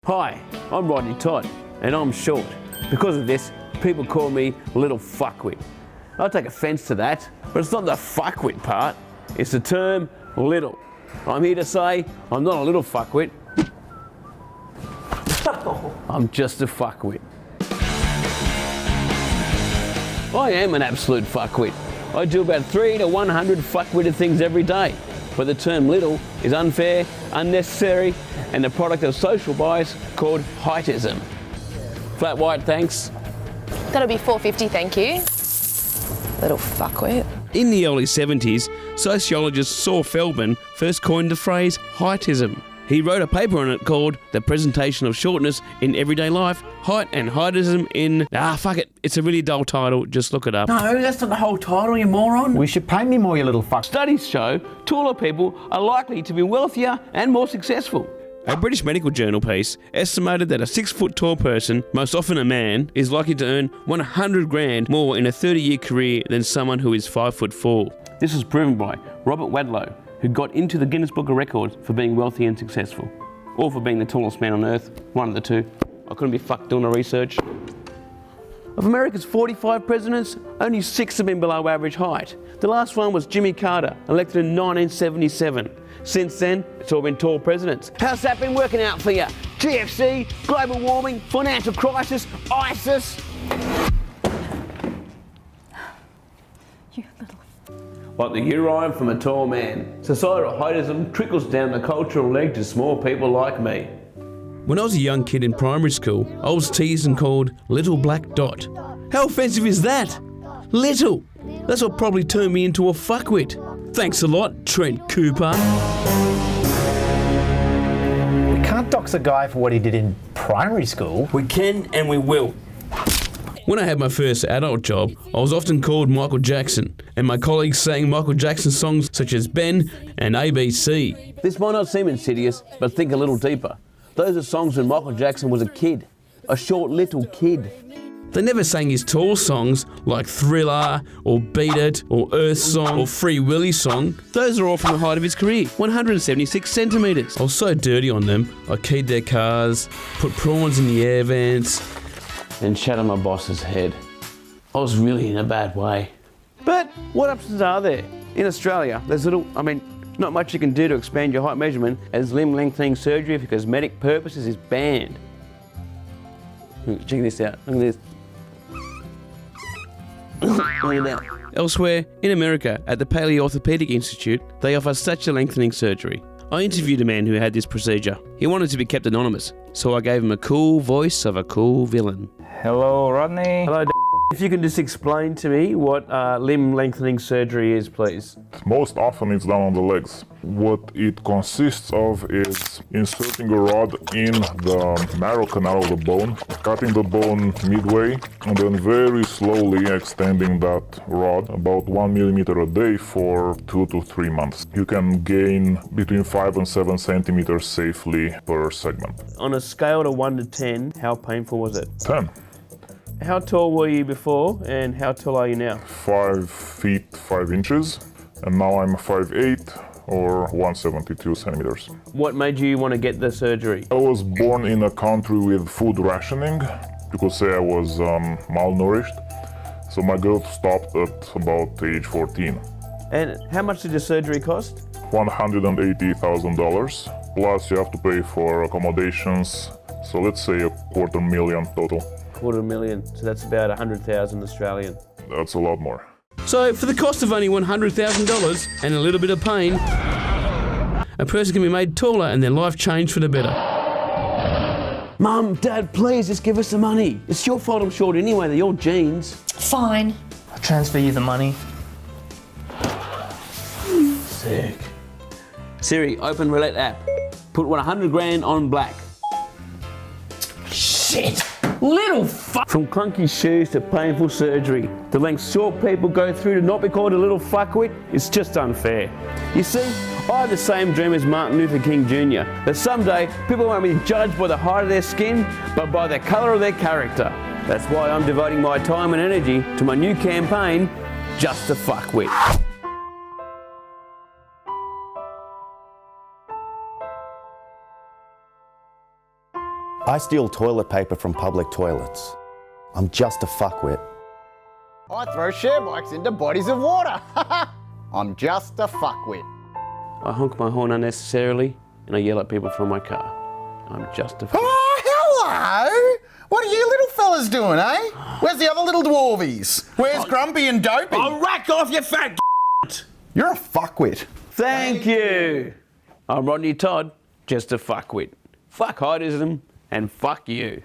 Hi, I'm Rodney Todd, and I'm short. Because of this, people call me little fuckwit. I take offence to that, but it's not the fuckwit part, it's the term little. I'm here to say I'm not a little fuckwit. I'm just a fuckwit. I am an absolute fuckwit. I do about 3 to 100 fuckwitted things every day. But the term little is unfair, unnecessary, and the product of social bias called heightism. Flat white, thanks. That'll be $4.50, thank you. Little fuckwit. In the early 70s, sociologist Saul Feldman first coined the phrase heightism. He wrote a paper on it called The Presentation of Shortness in Everyday Life, Height and Heightism in... it's a really dull title, just look it up. No, that's not the whole title, you moron. We should pay me more, you little fuck. Studies show taller people are likely to be wealthier and more successful. A British medical journal piece estimated that a 6 foot tall person, most often a man, is likely to earn 100 grand more in a 30-year career than someone who is 5 foot 4. This was proven by Robert Wadlow, who got into the Guinness Book of Records for being wealthy and successful. Or for being the tallest man on earth, one of the two. I couldn't be fucked doing the research. Of America's 45 presidents, only 6 have been below average height. The last one was Jimmy Carter, elected in 1977. Since then, it's all been tall presidents. How's that been working out for you? GFC, global warming, financial crisis, ISIS? Like the urine from a tall man. Societal heightism trickles down the cultural leg to small people like me. When I was a young kid in primary school, I was teased and called Little Black Dot. How offensive is that? Little! That's what probably turned me into a fuckwit. Thanks a lot, Trent Cooper. We can't dox a guy for what he did in primary school. We can and we will. When I had my first adult job, I was often called Michael Jackson, and my colleagues sang Michael Jackson songs such as Ben and ABC. This might not seem insidious, but think a little deeper. Those are songs when Michael Jackson was a kid, a short little kid. They never sang his tall songs like Thriller, or Beat It, or Earth Song, or Free Willy Song. Those are all from the height of his career, 176 centimetres. I was so dirty on them, I keyed their cars, put prawns in the air vents, and shat on my boss's head. I was really in a bad way. But what options are there? In Australia, there's not much you can do to expand your height measurement, as limb lengthening surgery for cosmetic purposes is banned. Check this out, look at this. Look at that. Elsewhere, in America, at the Paleorthopedic Institute, they offer such a lengthening surgery. I interviewed a man who had this procedure. He wanted to be kept anonymous, so I gave him a cool voice of a cool villain. Hello, Rodney. Hello, if you can just explain to me what limb lengthening surgery is, please. Most often it's done on the legs. What it consists of is inserting a rod in the marrow canal of the bone, cutting the bone midway, and then very slowly extending that rod about 1 millimeter a day for 2 to 3 months. You can gain between 5 and 7 centimeters safely per segment. On a scale of 1 to 10, how painful was it? 10. How tall were you before, and how tall are you now? 5 feet 5 inches, and now I'm 5'8", or 172 centimeters. What made you want to get the surgery? I was born in a country with food rationing. You could say I was malnourished, so my growth stopped at about age 14. And how much did the surgery cost? $180,000, plus you have to pay for accommodations, so let's say $250,000 total. $250,000, so that's about 100,000 Australian. That's a lot more. So for the cost of only $100,000 and a little bit of pain, a person can be made taller and their life changed for the better. Mum, Dad, please just give us the money. It's your fault I'm short anyway, they're your genes. Fine. I'll transfer you the money. Sick. Siri, open roulette app. Put 100 grand on black. Shit. Little fuck. From clunky shoes to painful surgery, the lengths short people go through to not be called a little fuckwit is just unfair. You see, I have the same dream as Martin Luther King Jr., that someday people won't be judged by the height of their skin, but by the colour of their character. That's why I'm devoting my time and energy to my new campaign, Just a Fuckwit. I steal toilet paper from public toilets. I'm just a fuckwit. I throw share bikes into bodies of water. I'm just a fuckwit. I honk my horn unnecessarily and I yell at people from my car. I'm just a Oh, hello! What are you little fellas doing, eh? Where's the other little dwarvies? Where's Grumpy and Dopey? I'll rack off, you fat You're a fuckwit. Thank you. I'm Rodney Todd, just a fuckwit. Fuck hidism and fuck you.